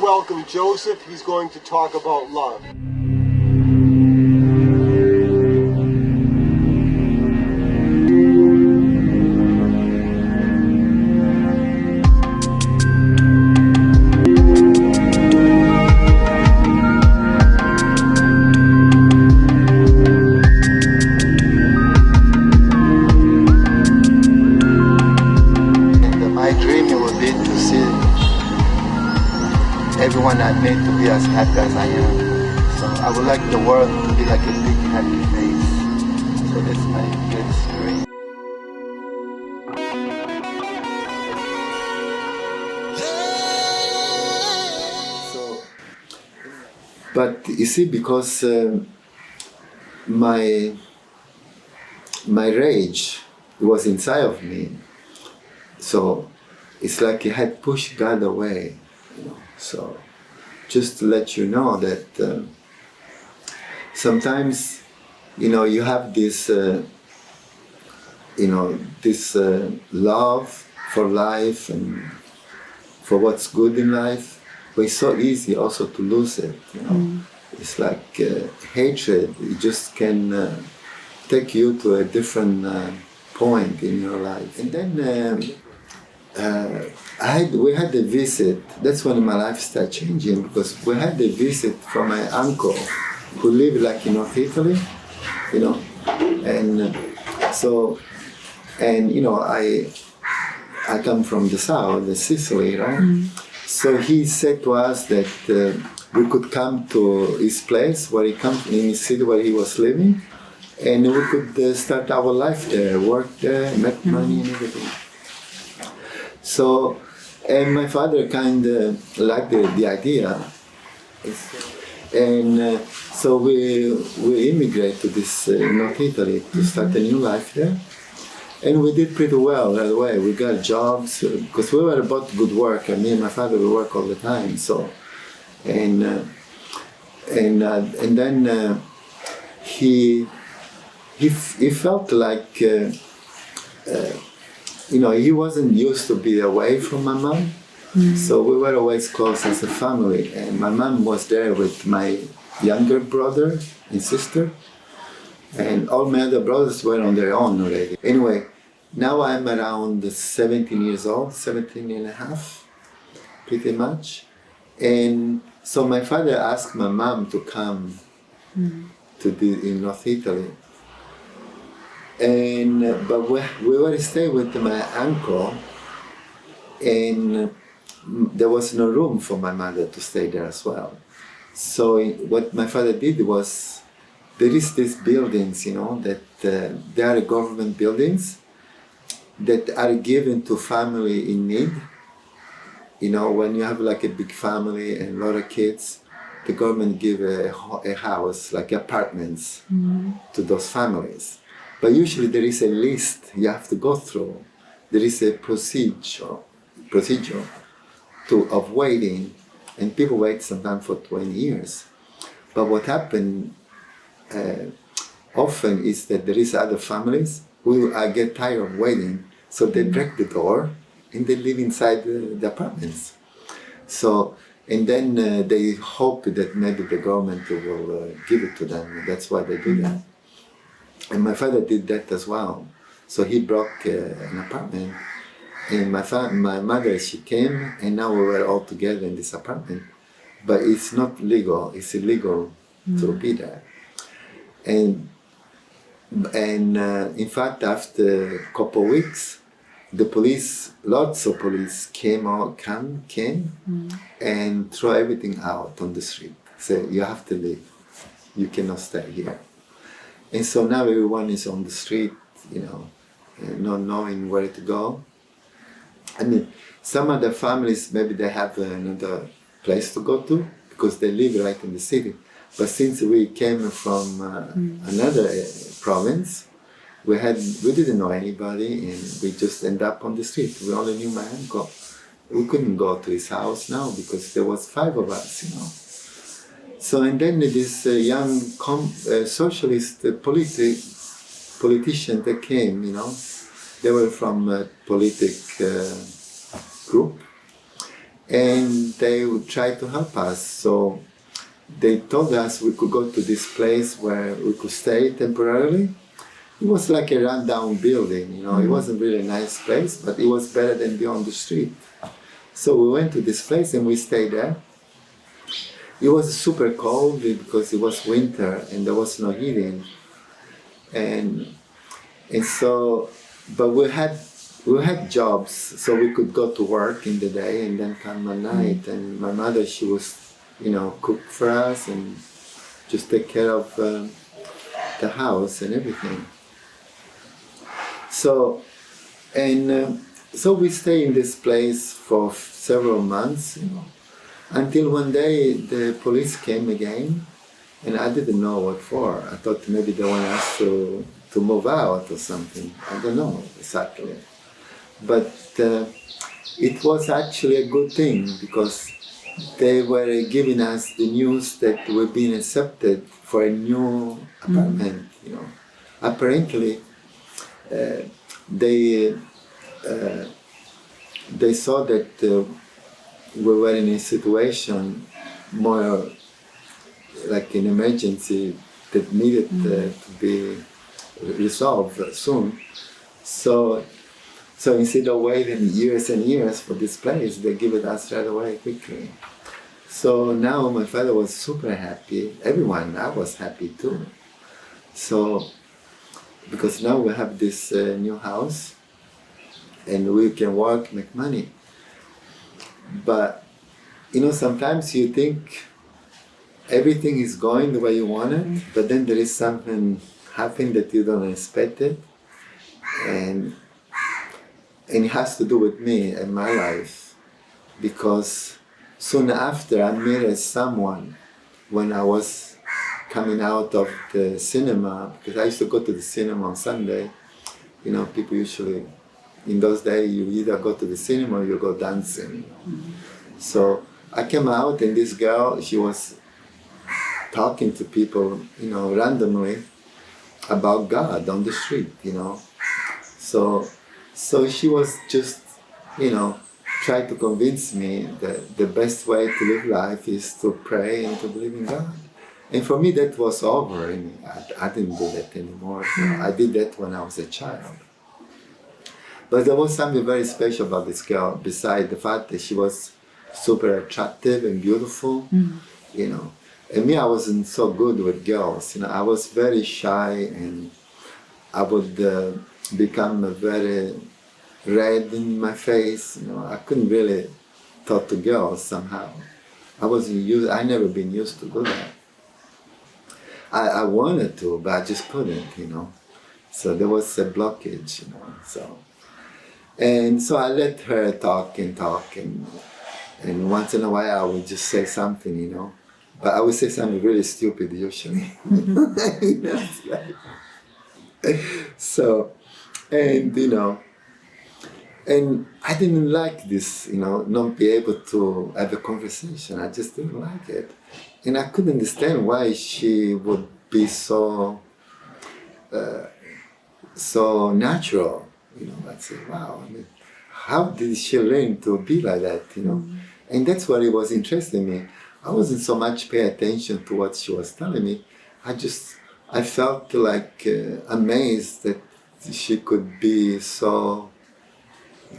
welcome Joseph. He's going to talk about love. Everyone I made to be as happy as I am. So I would like the world to be like a big happy face. So that's my greatest dream. So, but you see, because my rage was inside of me, so it's like it had pushed God away. So, just to let you know that sometimes, you have this, this love for life and for what's good in life, but it's so easy also to lose it. It's like hatred. It just can take you to a different point in your life, and then. We had a visit. That's when my life started changing, because we had a visit from my uncle who lived like in North Italy, and so, and I come from the south, Sicily, right? So he said to us that we could come to his place where he comes, in his city where he was living, and we could start our life there, work there, make money and everything. So, and my father kind of liked the idea, and so we immigrated to this North Italy to start a new life there, and we did pretty well right away. We got jobs because we were about good work. Me and my father we work all the time. So, and then he felt like. He wasn't used to be away from my mom, so we were always close as a family. And my mom was there with my younger brother and sister, and all my other brothers were on their own already. Anyway, now I'm around 17 years old, 17 and a half, pretty much. And so my father asked my mom to come in North Italy. And but we were staying with my uncle, and there was no room for my mother to stay there as well. So what my father did was, there is these buildings, that they are government buildings that are given to family in need. When you have like a big family and a lot of kids, the government give a house, like apartments, to those families. But usually there is a list you have to go through. There is a procedure of waiting, and people wait sometimes for 20 years. But what happened often is that there is other families who get tired of waiting, so they break the door and they live inside the apartments. So, and then they hope that maybe the government will give it to them. That's why they do that. And my father did that as well. So he broke an apartment, and my mother, she came, and now we were all together in this apartment. But it's not legal, it's illegal to be there. And in fact, after a couple of weeks, the police, lots of police came and throw everything out on the street. Say, you have to leave, you cannot stay here. And so now everyone is on the street, not knowing where to go. I mean, some other families, maybe they have another place to go to because they live right in the city. But since we came from another province, we didn't know anybody, and we just ended up on the street. We only knew my uncle. We couldn't go to his house now because there was 5 of us, So, and then this young socialist politician that came, They were from a politic group, and they would try to help us. So they told us we could go to this place where we could stay temporarily. It was like a rundown building, you know. It wasn't really a nice place, but it was better than being on the street. So we went to this place and we stayed there. It was super cold because it was winter and there was no heating. And so, but we had jobs, so we could go to work in the day and then come at night. And my mother, she was, you know, cook for us and just take care of the house and everything. So, so we stayed in this place for several months, you know, until one day the police came again, and I didn't know what for. I thought maybe they want us to move out or something. I don't know exactly. But it was actually a good thing because they were giving us the news that we're being accepted for a new apartment, you know. Apparently, they saw that we were in a situation more like an emergency that needed to be resolved soon. So instead of waiting years and years for this place, they give it us right away quickly. So now my father was super happy. Everyone, I was happy too. So because now we have this new house and we can work, make money. But you know, sometimes you think everything is going the way you want it, but then there is something happening that you don't expect it, and it has to do with me and my life, because soon after I met someone when I was coming out of the cinema, because I used to go to the cinema on Sunday. You know, people usually, in those days, you either go to the cinema or you go dancing. So I came out and this girl, she was talking to people, you know, randomly about God on the street, you know. So she was just, you know, trying to convince me that the best way to live life is to pray and to believe in God. And for me, that was over. And I didn't do that anymore. I did that when I was a child. But there was something very special about this girl, besides the fact that she was super attractive and beautiful, you know. And me, I wasn't so good with girls. You know, I was very shy, and I would become very red in my face. You know, I couldn't really talk to girls somehow. I never been used to do that. I wanted to, but I just couldn't, you know. So there was a blockage, you know. So I let her talk, and once in a while I would just say something, you know. But I would say something really stupid usually. So, and you know, and I didn't like this, you know, not be able to have a conversation. I just didn't like it. And I couldn't understand why she would be so natural. You know, I'd say, wow, I mean, how did she learn to be like that, you know? And that's what it was interesting me. I wasn't so much paying attention to what she was telling me. I felt like amazed that she could be so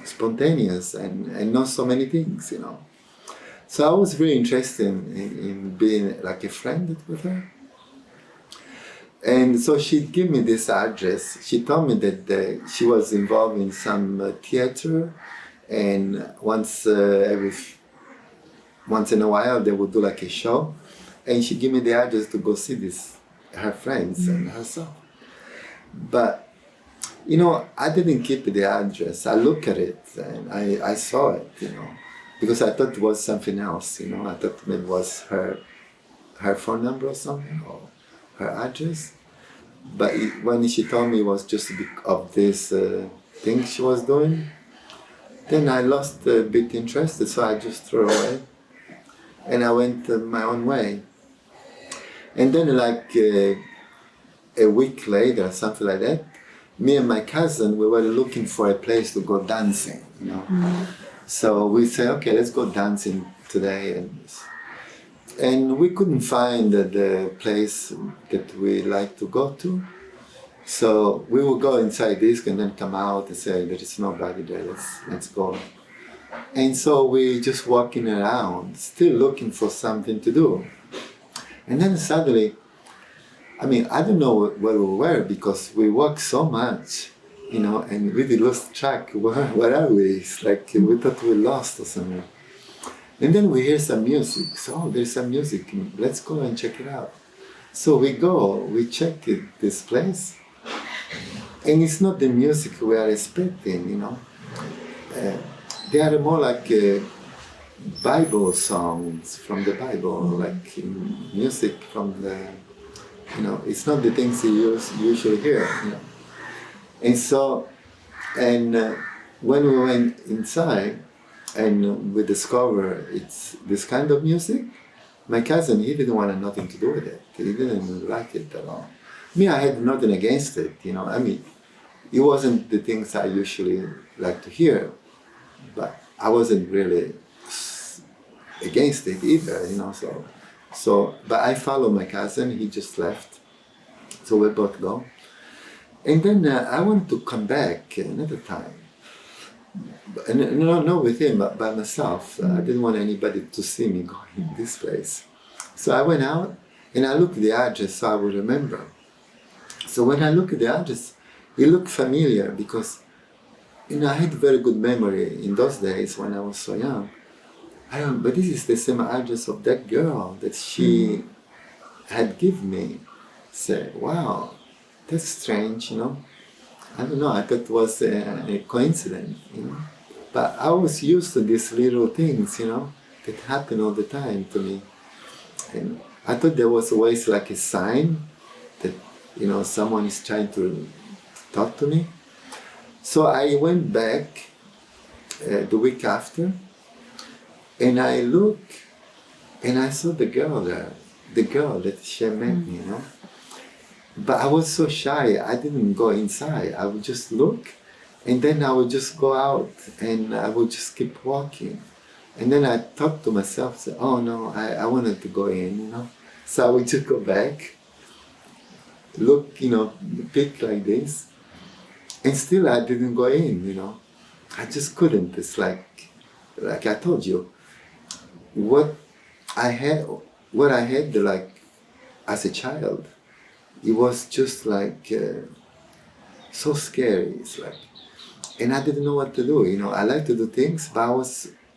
spontaneous and know so many things, you know. So I was really interested in being like a friend with her. And so she'd give me this address. She told me that she was involved in some theater, and once in a while they would do like a show, and she gave me the address to go see her friends and herself. But you know, I didn't keep the address. I looked at it and I saw it, you know, because I thought it was something else, you know. I thought maybe it was her phone number or something, or her address. But when she told me it was just of this thing she was doing, then I lost a bit interested, so I just threw it away. And I went my own way. And then like a week later, something like that, me and my cousin, we were looking for a place to go dancing, you know. So we say, okay, let's go dancing today, and we couldn't find the place that we like to go to. So we would go inside disc and then come out and say, there is nobody there, let's go. And so we just walking around, still looking for something to do. And then suddenly, I mean, I don't know where we were because we walked so much, you know, and really lost track. Where are we? It's like we thought we lost or something. And then we hear some music. So, oh, there's some music. Let's go and check it out. So we go, we check this place. And it's not the music we are expecting, you know. They are more like Bible songs from the Bible, like music from the, you know, it's not the things you usually hear, you know. And so, and when we went inside and we discovered it's this kind of music, my cousin, he didn't want nothing to do with it. He didn't like it at all. Me, I had nothing against it, you know. I mean, it wasn't the things I usually like to hear, but I wasn't really against it either, you know. So, but I followed my cousin. He just left, so we both go. And then I wanted to come back another time, and not with him, but by myself. I didn't want anybody to see me going in this place. So I went out and I looked at the address so I would remember. So when I looked at the address, it looked familiar because, you know, I had very good memory in those days when I was so young. But this is the same address of that girl that she had given me. Say, wow, that's strange, you know. I don't know, I thought it was a coincidence, you know. But I was used to these little things, you know, that happen all the time to me. And I thought there was always like a sign that, you know, someone is trying to talk to me. So I went back the week after, and I looked, and I saw the girl there, the girl that she had met me, you know. But I was so shy, I didn't go inside. I would just look, and then I would just go out, and I would just keep walking. And then I thought to myself, say, oh no, I wanted to go in, you know. So I would just go back, look, you know, pick like this, and still I didn't go in, you know. I just couldn't. It's like I told you, what I had like as a child, it was just like so scary. It's like, and I didn't know what to do. You know, I like to do things, but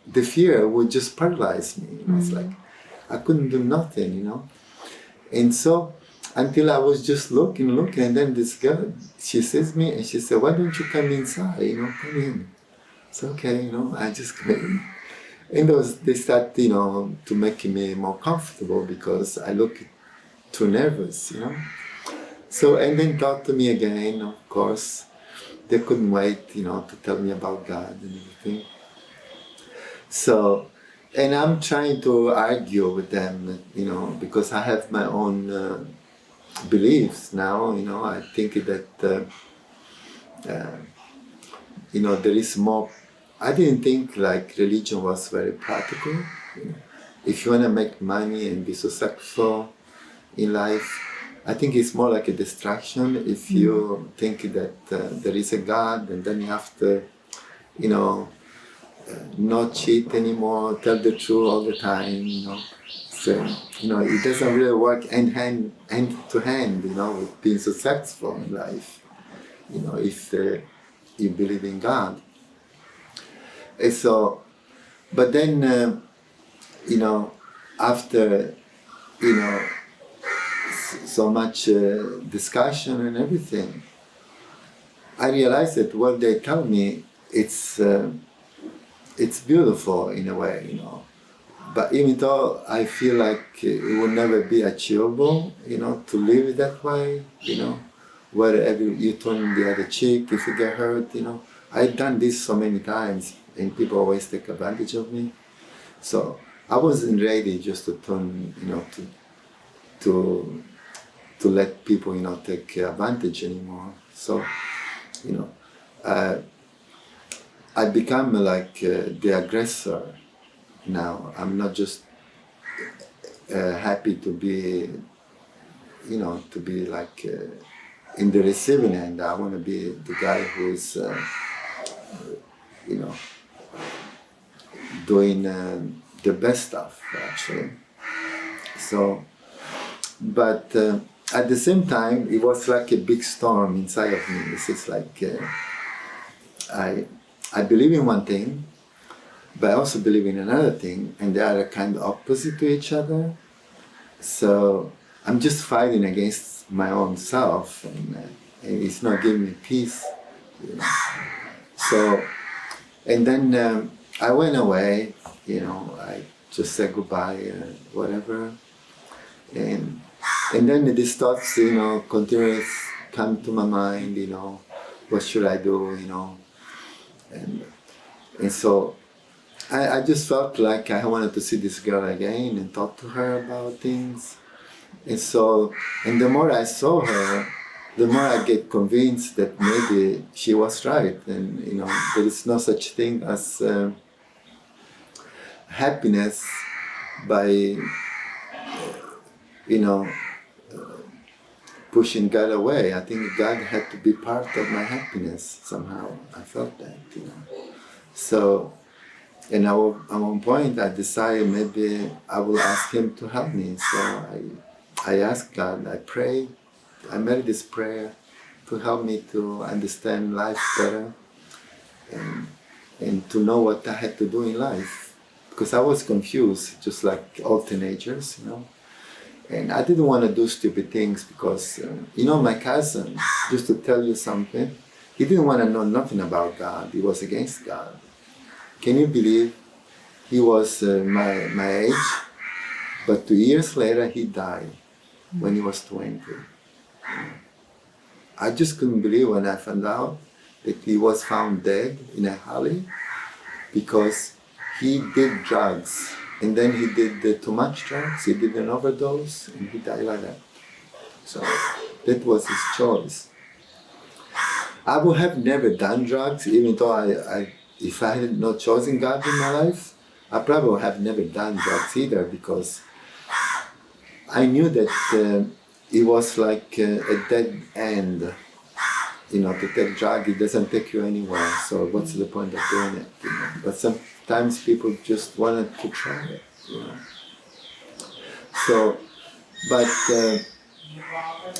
the fear would just paralyze me. You know? It's like I couldn't do nothing. You know, and so until I was just looking, and then this girl, she sees me and she said, "Why don't you come inside? You know, come in." It's okay. You know, I just come in. And they start, you know, to make me more comfortable because I look too nervous, you know. So, and then talk to me again, of course. They couldn't wait, you know, to tell me about God and everything. So, and I'm trying to argue with them, you know, because I have my own beliefs now, you know. I think that, you know, there is more. I didn't think like religion was very practical. You know. If you want to make money and be successful in life, I think it's more like a distraction. If you think that there is a God and then you have to, you know, not cheat anymore, tell the truth all the time, you know. So, you know, it doesn't really work hand to hand, you know, with being successful in life. You know, if you believe in God. And so, but then, you know, after, you know, so much discussion and everything, I realized that what they tell me, it's beautiful in a way, you know. But even though I feel like it will never be achievable, you know, to live that way, you know, wherever you turn the other cheek, if you get hurt, you know. I've done this so many times, and people always take advantage of me. So I wasn't ready just to turn, you know, to let people, you know, take advantage anymore. So, you know, I become like the aggressor now. I'm not just happy to be, to be like in the receiving end. I want to be the guy who is, you know, doing the best stuff actually. So, but at the same time, it was like a big storm inside of me. It's like I believe in one thing, but I also believe in another thing, and they are kind of opposite to each other. So I'm just fighting against my own self, and it's not giving me peace. So, and then I went away. I just said goodbye, whatever, and then these thoughts, continuous come to my mind. What should I do? And so I just felt like I wanted to see this girl again and talk to her about things. And so, and the more I saw her, the more I get convinced that maybe she was right, and there is no such thing as happiness by pushing God away. I think God had to be part of my happiness somehow. I felt that, So, and at one point I decided maybe I will ask Him to help me. So I asked God, I prayed, I made this prayer to help me to understand life better and to know what I had to do in life. Because I was confused, just like all teenagers, And I didn't want to do stupid things because, my cousin, just to tell you something, he didn't want to know nothing about God. He was against God. Can you believe he was my age? But 2 years later, he died when he was 20. I just couldn't believe when I found out that he was found dead in a alley because he did drugs. And then he did too much drugs, he did an overdose, and he died like that. So that was his choice. I would have never done drugs, even though if I had not chosen God in my life, I probably would have never done drugs either, because I knew that it was like a dead end. To take drug, it doesn't take you anywhere. So what's the point of doing it? But sometimes people just wanted to try it. So, but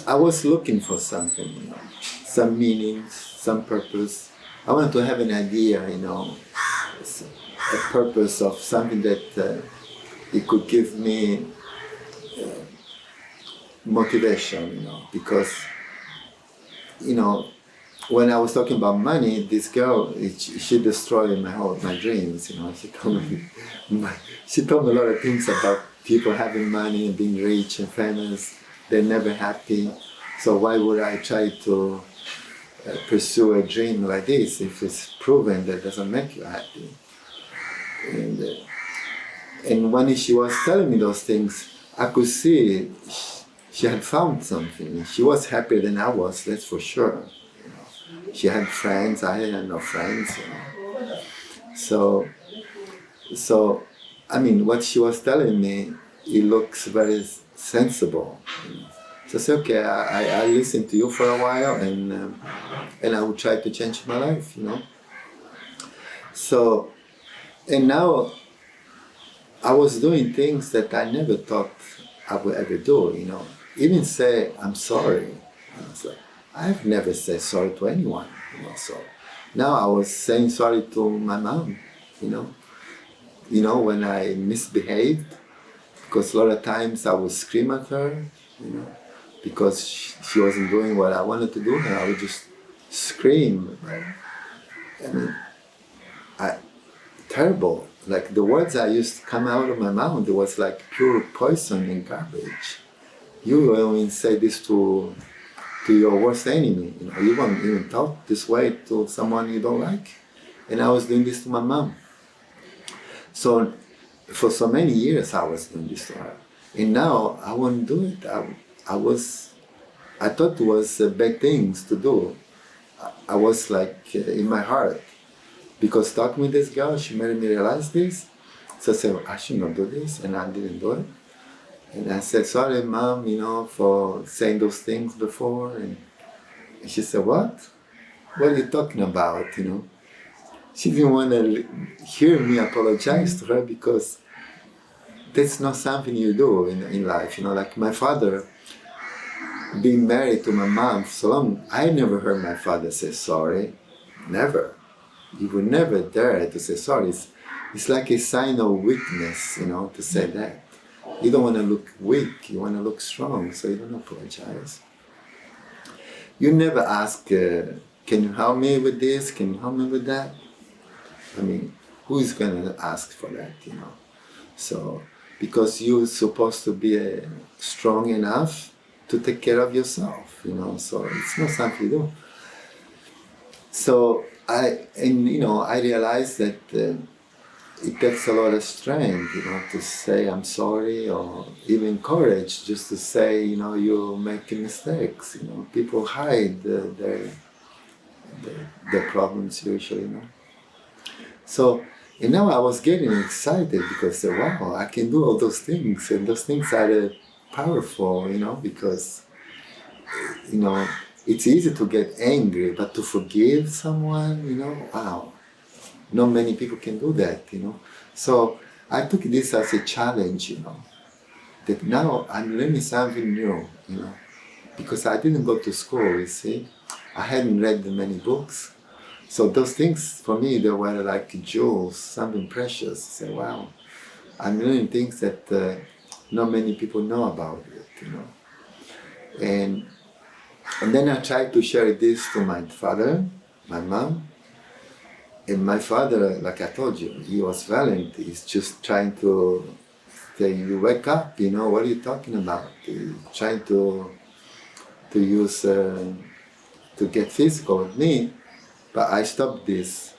I was looking for something, some meaning, some purpose. I wanted to have an idea, a purpose of something that it could give me motivation, because, when I was talking about money, this girl, she destroyed my dreams. She told me a lot of things about people having money and being rich and famous. They're never happy. So why would I try to pursue a dream like this if it's proven that it doesn't make you happy? And when she was telling me those things, I could see she had found something. She was happier than I was, that's for sure. She had friends, I had no friends. So I mean, what she was telling me, it looks very sensible. So I said, okay, I listen to you for a while, and I will try to change my life, So, and now I was doing things that I never thought I would ever do, Even say I'm sorry. So I've never said sorry to anyone, So now I was saying sorry to my mom, when I misbehaved, because a lot of times I would scream at her, because she wasn't doing what I wanted to do, and I would just scream. I mean, terrible. Like the words I used to come out of my mouth, it was like pure poison and garbage. You will even say this to your worst enemy. You won't even talk this way to someone you don't like. And I was doing this to my mom. So for so many years I was doing this to her. And now I won't do it. I thought it was bad things to do. I was like in my heart, because talking with this girl, she made me realize this. So I said, I should not do this, and I didn't do it. And I said, sorry, Mom, for saying those things before. And she said, what? What are you talking about, She didn't want to hear me apologize to her because that's not something you do in life, like my father, being married to my mom for so long, I never heard my father say sorry. Never. He would never dare to say sorry. It's like a sign of weakness, to say that. You don't want to look weak, you want to look strong, so you don't apologize. You never ask, can you help me with this? Can you help me with that? I mean, who is going to ask for that, So, because you're supposed to be strong enough to take care of yourself, so it's not something you do. So I realized that it takes a lot of strength, to say I'm sorry, or even courage just to say, you're making mistakes. People hide their problems usually, So, and now I was getting excited because, wow, I can do all those things, and those things are powerful, because, it's easy to get angry, but to forgive someone, wow, not many people can do that, So I took this as a challenge, that now I'm learning something new, because I didn't go to school, you see. I hadn't read many books. So those things, for me, they were like jewels, something precious. I say, wow, I'm learning things that not many people know about it, And then I tried to share this to my father, my mom. And my father, like I told you, he was violent. He's just trying to say, you wake up, what are you talking about? He's trying to use, to get physical with me. But I stopped this,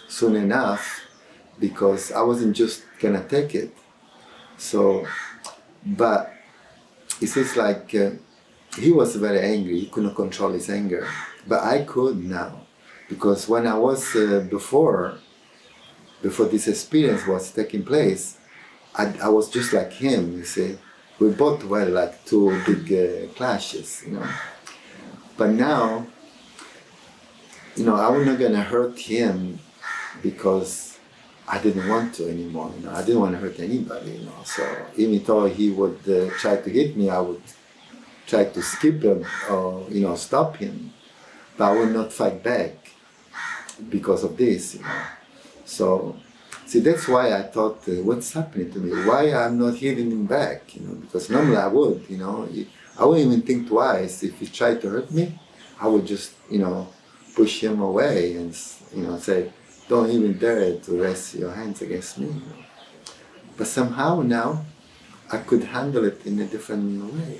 soon enough, because I wasn't just gonna take it. So, but it seems like he was very angry. He couldn't control his anger, but I could now, because when I was before this experience was taking place, I was just like him. You see, we both were like two big clashes, But now, I was not gonna hurt him because I didn't want to anymore. I didn't want to hurt anybody. So even though he would try to hit me, I would try to skip him or stop him, but I would not fight back because of this. So see, that's why I thought, what's happening to me? Why I'm not hitting him back? Because normally I would. I wouldn't even think twice. If he tried to hurt me, I would just, push him away and, say, don't even dare to raise your hands against me. But somehow now, I could handle it in a different way.